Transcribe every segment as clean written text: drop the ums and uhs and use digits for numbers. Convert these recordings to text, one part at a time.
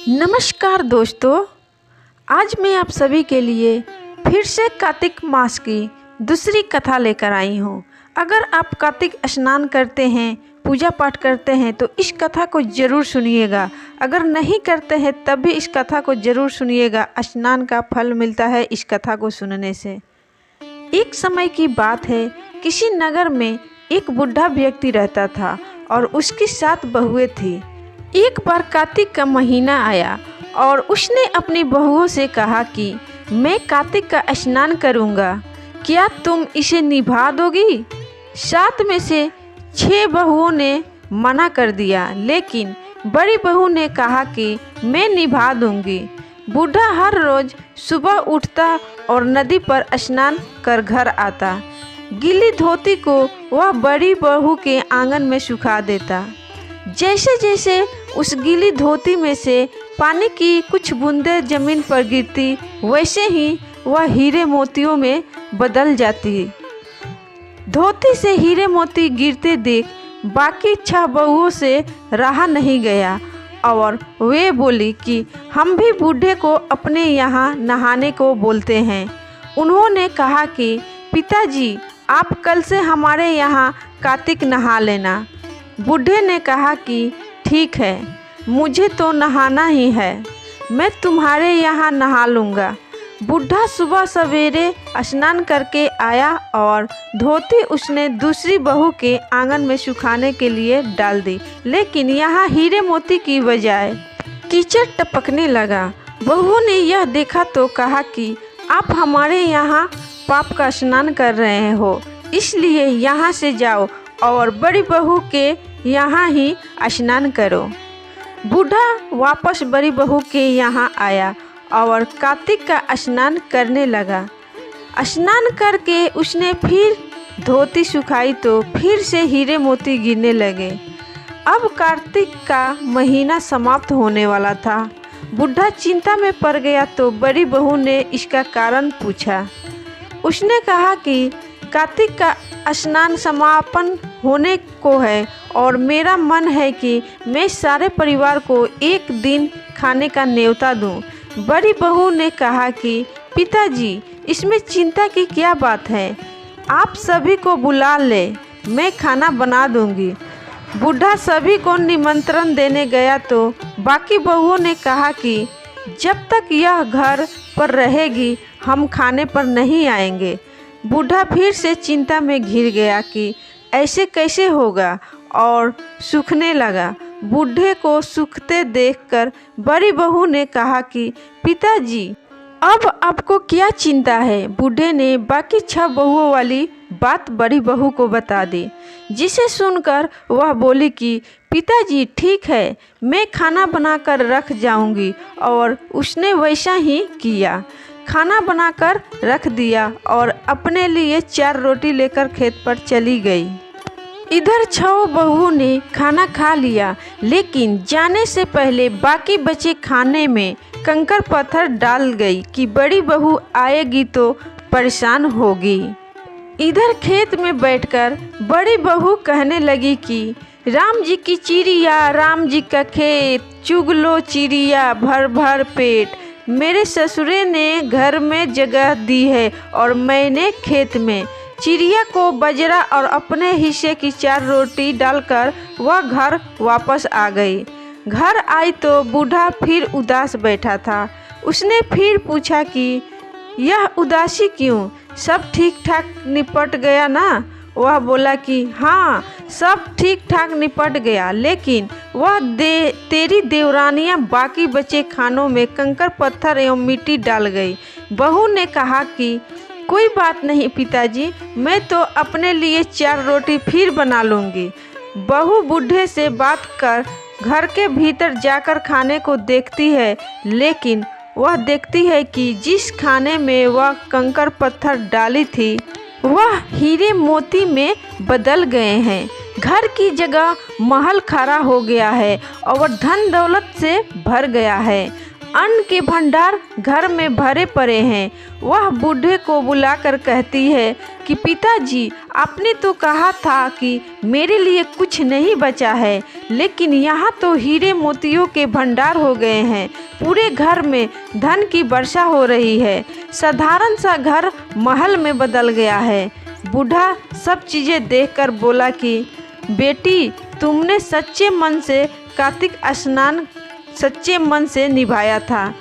नमस्कार दोस्तों, आज मैं आप सभी के लिए फिर से कार्तिक मास की दूसरी कथा लेकर आई हूँ। अगर आप कार्तिक स्नान करते हैं, पूजा पाठ करते हैं तो इस कथा को ज़रूर सुनिएगा। अगर नहीं करते हैं तब भी इस कथा को ज़रूर सुनिएगा। स्नान का फल मिलता है इस कथा को सुनने से। एक समय की बात है, किसी नगर में एक बूढ़ा व्यक्ति रहता था और उसकी 7 बहुएं थी। एक बार कार्तिक का महीना आया और उसने अपनी बहुओं से कहा कि मैं कार्तिक का स्नान करूँगा, क्या तुम इसे निभा दोगी? 7 में से 6 बहुओं ने मना कर दिया, लेकिन बड़ी बहू ने कहा कि मैं निभा दूंगी। बूढ़ा हर रोज़ सुबह उठता और नदी पर स्नान कर घर आता। गीली धोती को वह बड़ी बहू के आंगन में सुखा देता। जैसे जैसे उस गीली धोती में से पानी की कुछ बूंदें जमीन पर गिरती, वैसे ही वह हीरे मोतियों में बदल जाती। धोती से हीरे मोती गिरते देख बाकी 6 बहुओं से रहा नहीं गया और वे बोली कि हम भी बूढ़े को अपने यहाँ नहाने को बोलते हैं। उन्होंने कहा कि पिताजी, आप कल से हमारे यहाँ कार्तिक नहा लेना। बूढ़े ने कहा कि ठीक है, मुझे तो नहाना ही है, मैं तुम्हारे यहाँ नहा लूँगा। बूढ़ा सुबह सवेरे स्नान करके आया और धोती उसने दूसरी बहू के आंगन में सुखाने के लिए डाल दी, लेकिन यहाँ हीरे मोती की बजाय कीचड़ टपकने लगा। बहुओं ने यह देखा तो कहा कि आप हमारे यहाँ पाप का स्नान कर रहे हो, इसलिए यहाँ से जाओ और बड़ी बहू के यहाँ ही स्नान करो। बूढ़ा वापस बड़ी बहू के यहाँ आया और कार्तिक का स्नान करने लगा। स्नान करके उसने फिर धोती सुखाई तो फिर से हीरे मोती गिरने लगे। अब कार्तिक का महीना समाप्त होने वाला था। बूढ़ा चिंता में पड़ गया तो बड़ी बहू ने इसका कारण पूछा। उसने कहा कि कार्तिक का स्नान समापन होने को है और मेरा मन है कि मैं सारे परिवार को एक दिन खाने का न्योता दूं। बड़ी बहू ने कहा कि पिताजी, इसमें चिंता की क्या बात है, आप सभी को बुला ले, मैं खाना बना दूंगी। बूढ़ा सभी को निमंत्रण देने गया तो बाकी बहुओं ने कहा कि जब तक यह घर पर रहेगी हम खाने पर नहीं आएंगे। बूढ़ा फिर से चिंता में घिर गया कि ऐसे कैसे होगा और सूखने लगा। बूढ़े को सूखते देखकर बड़ी बहू ने कहा कि पिताजी, अब आपको क्या चिंता है? बूढ़े ने बाकी 6 बहुओं वाली बात बड़ी बहू को बता दी, जिसे सुनकर वह बोली कि पिताजी ठीक है, मैं खाना बनाकर रख जाऊंगी। और उसने वैसा ही किया। खाना बनाकर रख दिया और अपने लिए 4 रोटी लेकर खेत पर चली गई। इधर 6 बहुओं ने खाना खा लिया, लेकिन जाने से पहले बाकी बचे खाने में कंकर पत्थर डाल गई कि बड़ी बहू आएगी तो परेशान होगी। इधर खेत में बैठकर बड़ी बहू कहने लगी कि राम जी की चिड़िया, राम जी का खेत, चुग लो चिड़िया भर भर पेट। मेरे ससुरे ने घर में जगह दी है और मैंने खेत में। चिड़िया को बजरा और अपने हिस्से की 4 रोटी डालकर वह घर वापस आ गई। घर आई तो बूढ़ा फिर उदास बैठा था। उसने फिर पूछा कि यह उदासी क्यों, सब ठीक ठाक निपट गया ना? वह बोला कि हाँ, सब ठीक ठाक निपट गया, लेकिन वह तेरी देवरानियाँ बाकी बचे खानों में कंकर पत्थर एवं मिट्टी डाल गई। बहू ने कहा कि कोई बात नहीं पिताजी, मैं तो अपने लिए 4 रोटी फिर बना लूँगी। बहू बूढ़े से बात कर घर के भीतर जाकर खाने को देखती है, लेकिन वह देखती है कि जिस खाने में वह कंकर पत्थर डाली थी वह हीरे मोती में बदल गए हैं। घर की जगह महल खड़ा हो गया है और धन दौलत से भर गया है। अन्न के भंडार घर में भरे पड़े हैं। वह बूढ़े को बुलाकर कहती है कि पिताजी, आपने तो कहा था कि मेरे लिए कुछ नहीं बचा है, लेकिन यहाँ तो हीरे मोतियों के भंडार हो गए हैं। पूरे घर में धन की वर्षा हो रही है। साधारण सा घर महल में बदल गया है। बूढ़ा सब चीज़ें देखकर बोला कि बेटी, तुमने सच्चे मन से कार्तिक स्नान सच्चे मन से निभाया था,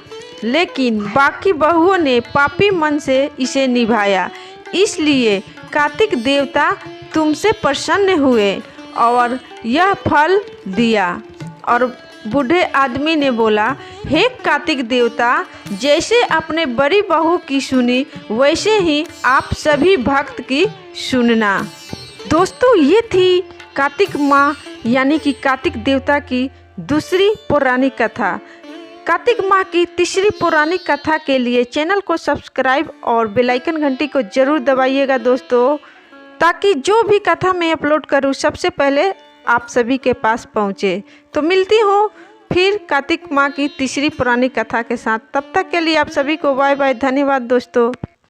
लेकिन बाकी बहुओं ने पापी मन से इसे निभाया। इसलिए कार्तिक देवता तुमसे प्रसन्न हुए और यह फल दिया। और बूढ़े आदमी ने बोला, हे कार्तिक देवता, जैसे अपने बड़ी बहू की सुनी, वैसे ही आप सभी भक्त की सुनना। दोस्तों, ये थी कार्तिक माँ यानी कि कार्तिक देवता की दूसरी पौराणिक कथा। कार्तिक माह की तीसरी पौराणिक कथा के लिए चैनल को सब्सक्राइब और बेल आइकन घंटी को ज़रूर दबाइएगा दोस्तों, ताकि जो भी कथा मैं अपलोड करूं सबसे पहले आप सभी के पास पहुंचे। तो मिलती हूँ फिर कार्तिक माह की तीसरी पौराणिक कथा के साथ। तब तक के लिए आप सभी को बाय बाय। धन्यवाद दोस्तों।